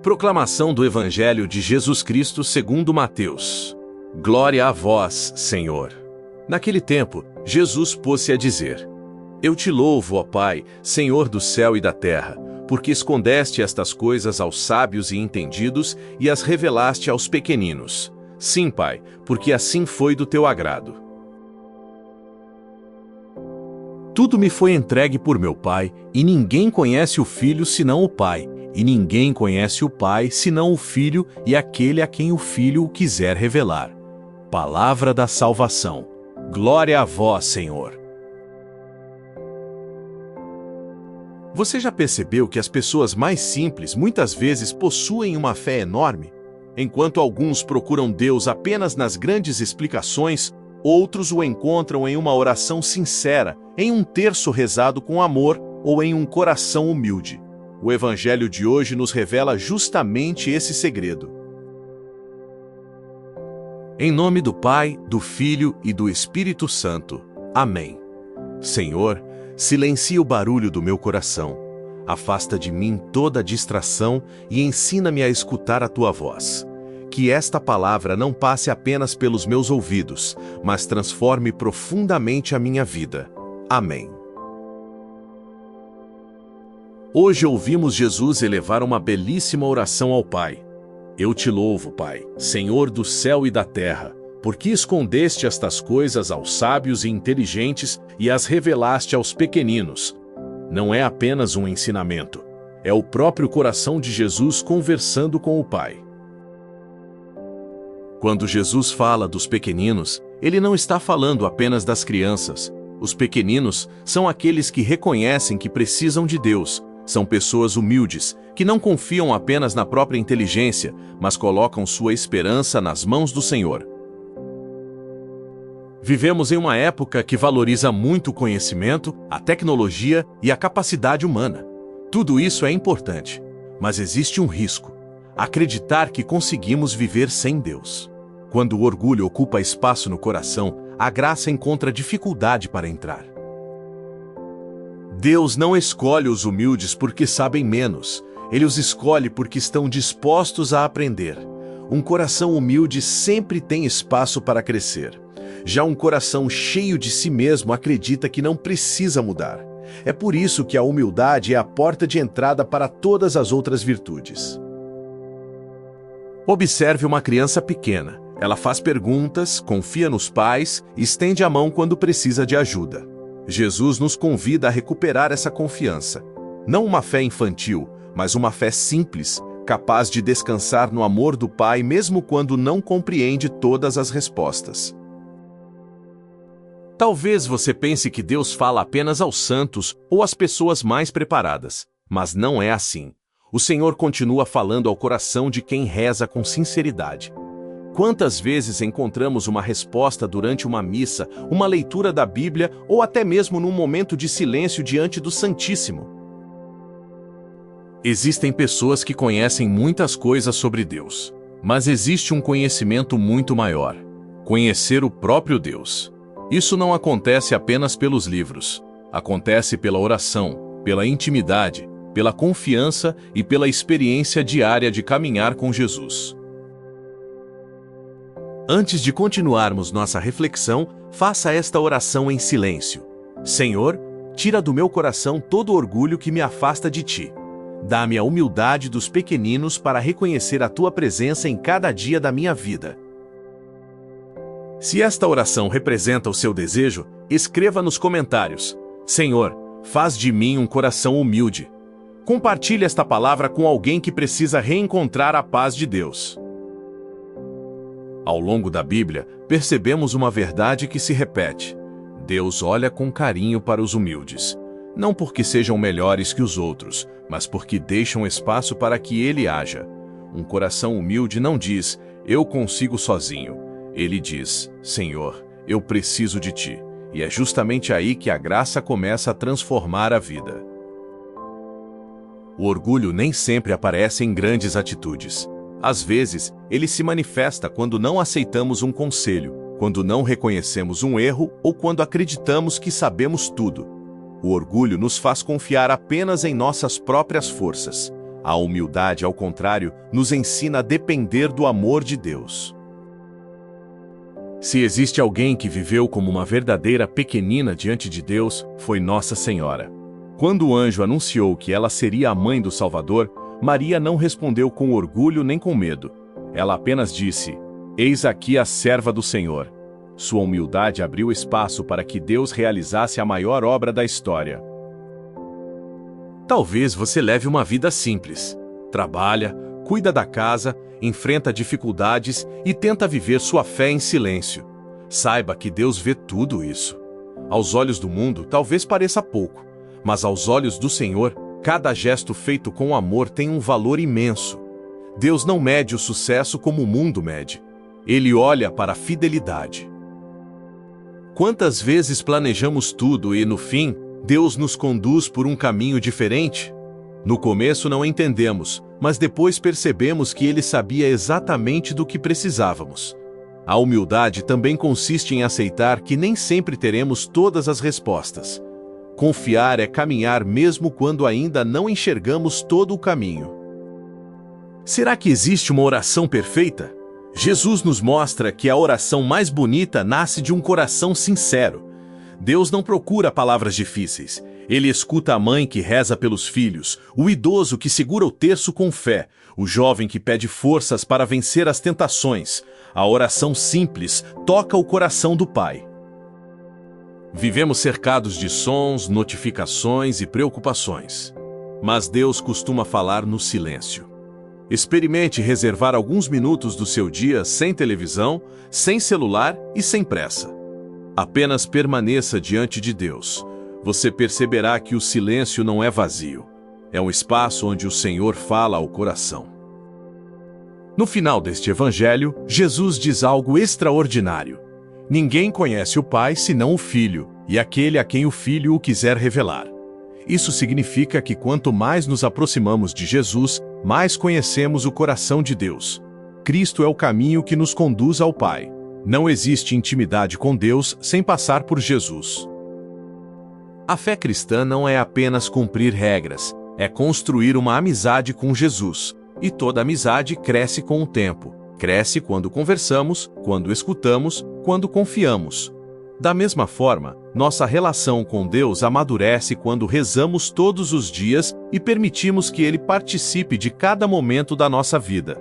Proclamação do Evangelho de Jesus Cristo segundo Mateus. Glória a vós, Senhor. Naquele tempo, Jesus pôs-se a dizer: Eu te louvo, ó Pai, Senhor do céu e da terra, porque escondeste estas coisas aos sábios e entendidos e as revelaste aos pequeninos. Sim, Pai, porque assim foi do teu agrado. Tudo me foi entregue por meu Pai, e ninguém conhece o Filho senão o Pai, e ninguém conhece o Pai senão o Filho e aquele a quem o Filho o quiser revelar. Palavra da salvação. Glória a vós, Senhor. Você já percebeu que as pessoas mais simples muitas vezes possuem uma fé enorme? Enquanto alguns procuram Deus apenas nas grandes explicações, outros o encontram em uma oração sincera, em um terço rezado com amor ou em um coração humilde. O Evangelho de hoje nos revela justamente esse segredo. Em nome do Pai, do Filho e do Espírito Santo. Amém. Senhor, silencia o barulho do meu coração. Afasta de mim toda distração e ensina-me a escutar a tua voz. Que esta palavra não passe apenas pelos meus ouvidos, mas transforme profundamente a minha vida. Amém. Hoje ouvimos Jesus elevar uma belíssima oração ao Pai. Eu te louvo, Pai, Senhor do céu e da terra, porque escondeste estas coisas aos sábios e inteligentes e as revelaste aos pequeninos. Não é apenas um ensinamento, é o próprio coração de Jesus conversando com o Pai. Quando Jesus fala dos pequeninos, ele não está falando apenas das crianças. Os pequeninos são aqueles que reconhecem que precisam de Deus. São pessoas humildes, que não confiam apenas na própria inteligência, mas colocam sua esperança nas mãos do Senhor. Vivemos em uma época que valoriza muito o conhecimento, a tecnologia e a capacidade humana. Tudo isso é importante, mas existe um risco: acreditar que conseguimos viver sem Deus. Quando o orgulho ocupa espaço no coração, a graça encontra dificuldade para entrar. Deus não escolhe os humildes porque sabem menos. Ele os escolhe porque estão dispostos a aprender. Um coração humilde sempre tem espaço para crescer. Já um coração cheio de si mesmo acredita que não precisa mudar. É por isso que a humildade é a porta de entrada para todas as outras virtudes. Observe uma criança pequena. Ela faz perguntas, confia nos pais e estende a mão quando precisa de ajuda. Jesus nos convida a recuperar essa confiança. Não uma fé infantil, mas uma fé simples, capaz de descansar no amor do Pai mesmo quando não compreende todas as respostas. Talvez você pense que Deus fala apenas aos santos ou às pessoas mais preparadas, mas não é assim. O Senhor continua falando ao coração de quem reza com sinceridade. Quantas vezes encontramos uma resposta durante uma missa, uma leitura da Bíblia ou até mesmo num momento de silêncio diante do Santíssimo? Existem pessoas que conhecem muitas coisas sobre Deus, mas existe um conhecimento muito maior: conhecer o próprio Deus. Isso não acontece apenas pelos livros. Acontece pela oração, pela intimidade, pela confiança e pela experiência diária de caminhar com Jesus. Antes de continuarmos nossa reflexão, faça esta oração em silêncio. Senhor, tira do meu coração todo orgulho que me afasta de Ti. Dá-me a humildade dos pequeninos para reconhecer a Tua presença em cada dia da minha vida. Se esta oração representa o seu desejo, escreva nos comentários: Senhor, faz de mim um coração humilde. Compartilhe esta palavra com alguém que precisa reencontrar a paz de Deus. Ao longo da Bíblia, percebemos uma verdade que se repete: Deus olha com carinho para os humildes. Não porque sejam melhores que os outros, mas porque deixam espaço para que Ele haja. Um coração humilde não diz: eu consigo sozinho. Ele diz: Senhor, eu preciso de Ti. E é justamente aí que a graça começa a transformar a vida. O orgulho nem sempre aparece em grandes atitudes. Às vezes, ele se manifesta quando não aceitamos um conselho, quando não reconhecemos um erro ou quando acreditamos que sabemos tudo. O orgulho nos faz confiar apenas em nossas próprias forças. A humildade, ao contrário, nos ensina a depender do amor de Deus. Se existe alguém que viveu como uma verdadeira pequenina diante de Deus, foi Nossa Senhora. Quando o anjo anunciou que ela seria a mãe do Salvador, Maria não respondeu com orgulho nem com medo. Ela apenas disse: "Eis aqui a serva do Senhor." Sua humildade abriu espaço para que Deus realizasse a maior obra da história. Talvez você leve uma vida simples. Trabalha, cuida da casa, enfrenta dificuldades e tenta viver sua fé em silêncio. Saiba que Deus vê tudo isso. Aos olhos do mundo, talvez pareça pouco, mas aos olhos do Senhor, cada gesto feito com amor tem um valor imenso. Deus não mede o sucesso como o mundo mede. Ele olha para a fidelidade. Quantas vezes planejamos tudo e, no fim, Deus nos conduz por um caminho diferente? No começo não entendemos, mas depois percebemos que Ele sabia exatamente do que precisávamos. A humildade também consiste em aceitar que nem sempre teremos todas as respostas. Confiar é caminhar mesmo quando ainda não enxergamos todo o caminho. Será que existe uma oração perfeita? Jesus nos mostra que a oração mais bonita nasce de um coração sincero. Deus não procura palavras difíceis. Ele escuta a mãe que reza pelos filhos, o idoso que segura o terço com fé, o jovem que pede forças para vencer as tentações. A oração simples toca o coração do Pai. Vivemos cercados de sons, notificações e preocupações. Mas Deus costuma falar no silêncio. Experimente reservar alguns minutos do seu dia sem televisão, sem celular e sem pressa. Apenas permaneça diante de Deus. Você perceberá que o silêncio não é vazio. É um espaço onde o Senhor fala ao coração. No final deste evangelho, Jesus diz algo extraordinário. Ninguém conhece o Pai senão o Filho, e aquele a quem o Filho o quiser revelar. Isso significa que quanto mais nos aproximamos de Jesus, mais conhecemos o coração de Deus. Cristo é o caminho que nos conduz ao Pai. Não existe intimidade com Deus sem passar por Jesus. A fé cristã não é apenas cumprir regras, é construir uma amizade com Jesus. E toda amizade cresce com o tempo. Cresce quando conversamos, quando escutamos, quando confiamos. Da mesma forma, nossa relação com Deus amadurece quando rezamos todos os dias e permitimos que Ele participe de cada momento da nossa vida.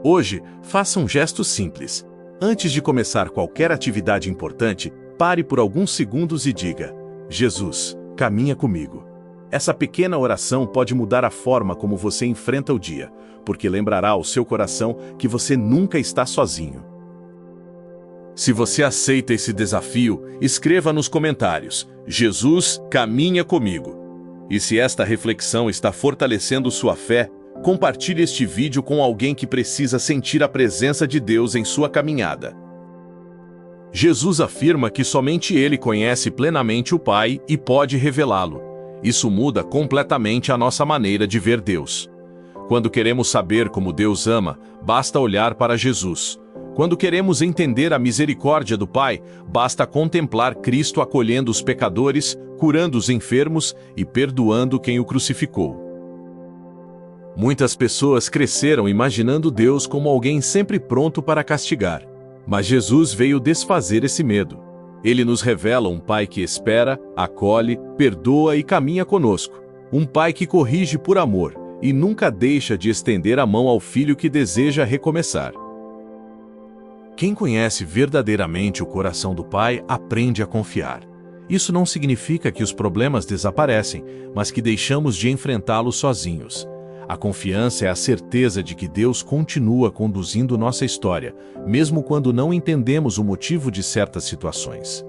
Hoje, faça um gesto simples. Antes de começar qualquer atividade importante, pare por alguns segundos e diga: Jesus, caminha comigo. Essa pequena oração pode mudar a forma como você enfrenta o dia, porque lembrará ao seu coração que você nunca está sozinho. Se você aceita esse desafio, escreva nos comentários: Jesus, caminha comigo. E se esta reflexão está fortalecendo sua fé, compartilhe este vídeo com alguém que precisa sentir a presença de Deus em sua caminhada. Jesus afirma que somente Ele conhece plenamente o Pai e pode revelá-lo. Isso muda completamente a nossa maneira de ver Deus. Quando queremos saber como Deus ama, basta olhar para Jesus. Quando queremos entender a misericórdia do Pai, basta contemplar Cristo acolhendo os pecadores, curando os enfermos e perdoando quem o crucificou. Muitas pessoas cresceram imaginando Deus como alguém sempre pronto para castigar. Mas Jesus veio desfazer esse medo. Ele nos revela um Pai que espera, acolhe, perdoa e caminha conosco. Um Pai que corrige por amor e nunca deixa de estender a mão ao filho que deseja recomeçar. Quem conhece verdadeiramente o coração do Pai aprende a confiar. Isso não significa que os problemas desaparecem, mas que deixamos de enfrentá-los sozinhos. A confiança é a certeza de que Deus continua conduzindo nossa história, mesmo quando não entendemos o motivo de certas situações.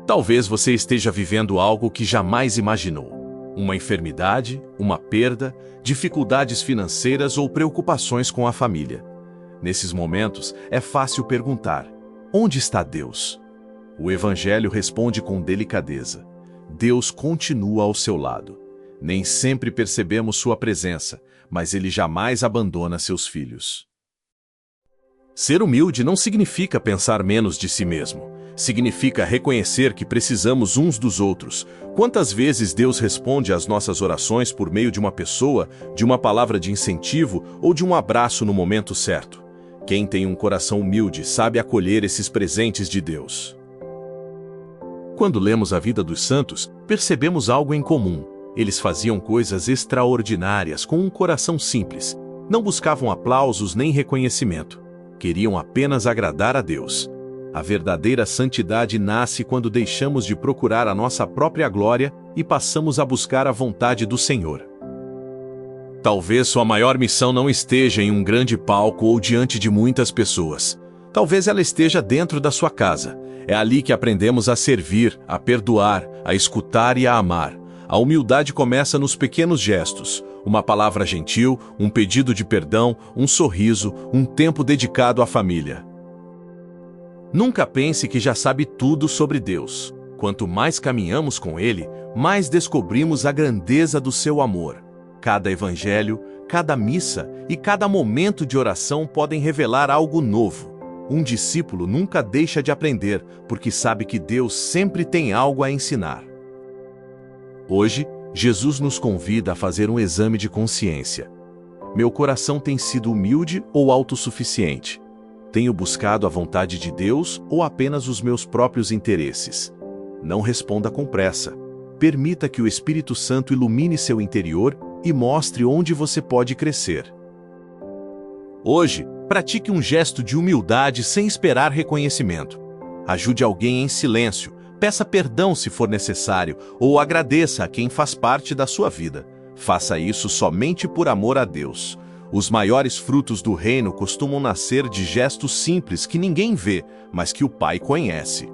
Talvez você esteja vivendo algo que jamais imaginou. Uma enfermidade, uma perda, dificuldades financeiras ou preocupações com a família. Nesses momentos, é fácil perguntar: onde está Deus? O Evangelho responde com delicadeza: Deus continua ao seu lado. Nem sempre percebemos sua presença, mas Ele jamais abandona seus filhos. Ser humilde não significa pensar menos de si mesmo. Significa reconhecer que precisamos uns dos outros. Quantas vezes Deus responde às nossas orações por meio de uma pessoa, de uma palavra de incentivo ou de um abraço no momento certo? Quem tem um coração humilde sabe acolher esses presentes de Deus. Quando lemos a vida dos santos, percebemos algo em comum. Eles faziam coisas extraordinárias com um coração simples. Não buscavam aplausos nem reconhecimento. Queriam apenas agradar a Deus. A verdadeira santidade nasce quando deixamos de procurar a nossa própria glória e passamos a buscar a vontade do Senhor. Talvez sua maior missão não esteja em um grande palco ou diante de muitas pessoas. Talvez ela esteja dentro da sua casa. É ali que aprendemos a servir, a perdoar, a escutar e a amar. A humildade começa nos pequenos gestos. Uma palavra gentil, um pedido de perdão, um sorriso, um tempo dedicado à família. Nunca pense que já sabe tudo sobre Deus. Quanto mais caminhamos com Ele, mais descobrimos a grandeza do seu amor. Cada evangelho, cada missa e cada momento de oração podem revelar algo novo. Um discípulo nunca deixa de aprender, porque sabe que Deus sempre tem algo a ensinar. Hoje, Jesus nos convida a fazer um exame de consciência. Meu coração tem sido humilde ou autossuficiente? Tenho buscado a vontade de Deus ou apenas os meus próprios interesses? Não responda com pressa. Permita que o Espírito Santo ilumine seu interior e mostre onde você pode crescer. Hoje, pratique um gesto de humildade sem esperar reconhecimento. Ajude alguém em silêncio, peça perdão se for necessário ou agradeça a quem faz parte da sua vida. Faça isso somente por amor a Deus. Os maiores frutos do reino costumam nascer de gestos simples que ninguém vê, mas que o Pai conhece.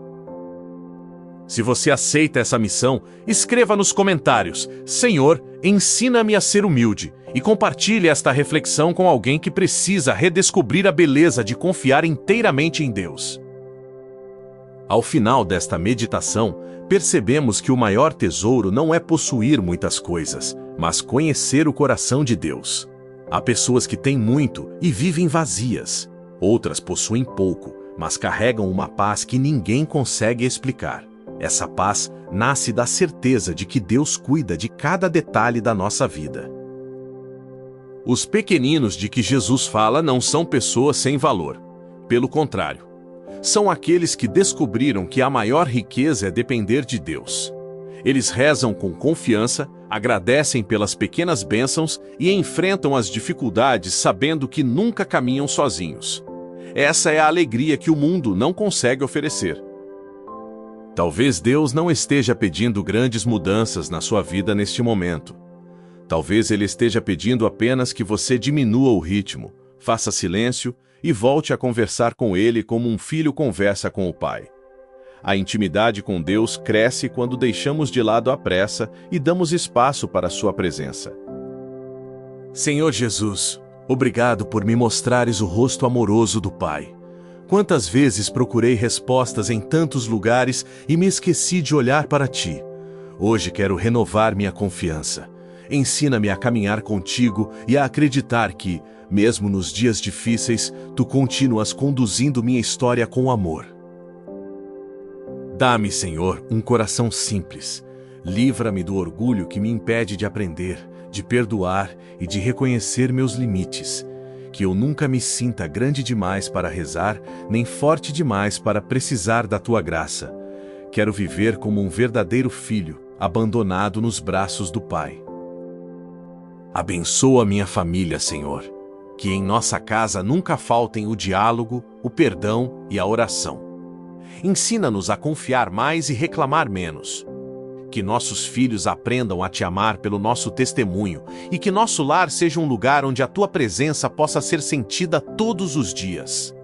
Se você aceita essa missão, escreva nos comentários: Senhor, ensina-me a ser humilde, e compartilhe esta reflexão com alguém que precisa redescobrir a beleza de confiar inteiramente em Deus. Ao final desta meditação, percebemos que o maior tesouro não é possuir muitas coisas, mas conhecer o coração de Deus. Há pessoas que têm muito e vivem vazias. Outras possuem pouco, mas carregam uma paz que ninguém consegue explicar. Essa paz nasce da certeza de que Deus cuida de cada detalhe da nossa vida. Os pequeninos de que Jesus fala não são pessoas sem valor. Pelo contrário, são aqueles que descobriram que a maior riqueza é depender de Deus. Eles rezam com confiança, agradecem pelas pequenas bênçãos e enfrentam as dificuldades sabendo que nunca caminham sozinhos. Essa é a alegria que o mundo não consegue oferecer. Talvez Deus não esteja pedindo grandes mudanças na sua vida neste momento. Talvez Ele esteja pedindo apenas que você diminua o ritmo, faça silêncio e volte a conversar com Ele como um filho conversa com o pai. A intimidade com Deus cresce quando deixamos de lado a pressa e damos espaço para a sua presença. Senhor Jesus, obrigado por me mostrares o rosto amoroso do Pai. Quantas vezes procurei respostas em tantos lugares e me esqueci de olhar para Ti. Hoje quero renovar minha confiança. Ensina-me a caminhar contigo e a acreditar que, mesmo nos dias difíceis, Tu continuas conduzindo minha história com amor. Dá-me, Senhor, um coração simples. Livra-me do orgulho que me impede de aprender, de perdoar e de reconhecer meus limites. Que eu nunca me sinta grande demais para rezar, nem forte demais para precisar da Tua graça. Quero viver como um verdadeiro filho, abandonado nos braços do Pai. Abençoa minha família, Senhor. Que em nossa casa nunca faltem o diálogo, o perdão e a oração. Ensina-nos a confiar mais e reclamar menos. Que nossos filhos aprendam a Te amar pelo nosso testemunho e que nosso lar seja um lugar onde a Tua presença possa ser sentida todos os dias.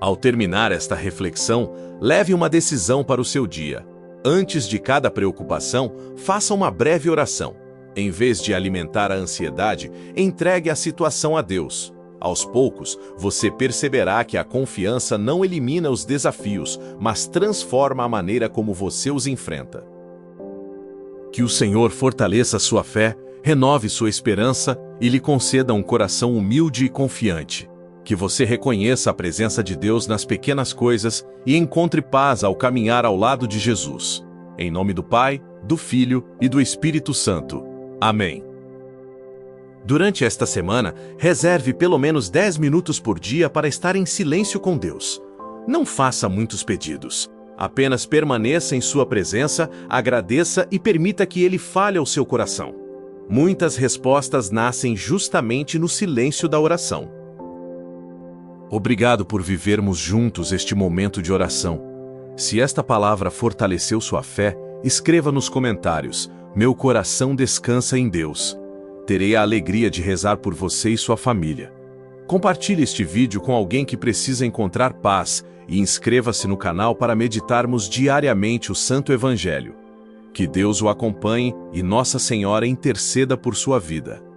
Ao terminar esta reflexão, leve uma decisão para o seu dia. Antes de cada preocupação, faça uma breve oração. Em vez de alimentar a ansiedade, entregue a situação a Deus. Aos poucos, você perceberá que a confiança não elimina os desafios, mas transforma a maneira como você os enfrenta. Que o Senhor fortaleça sua fé, renove sua esperança e lhe conceda um coração humilde e confiante. Que Que você reconheça a presença de Deus nas pequenas coisas e encontre paz ao caminhar ao lado de Jesus. Em nome do Pai, do Filho e do Espírito Santo. Amém. Durante esta semana, reserve pelo menos 10 minutos por dia para estar em silêncio com Deus. Não faça muitos pedidos. Apenas permaneça em sua presença, agradeça e permita que Ele fale ao seu coração. Muitas respostas nascem justamente no silêncio da oração. Obrigado por vivermos juntos este momento de oração. Se esta palavra fortaleceu sua fé, escreva nos comentários: "Meu coração descansa em Deus". Terei a alegria de rezar por você e sua família. Compartilhe este vídeo com alguém que precisa encontrar paz e inscreva-se no canal para meditarmos diariamente o Santo Evangelho. Que Deus o acompanhe e Nossa Senhora interceda por sua vida.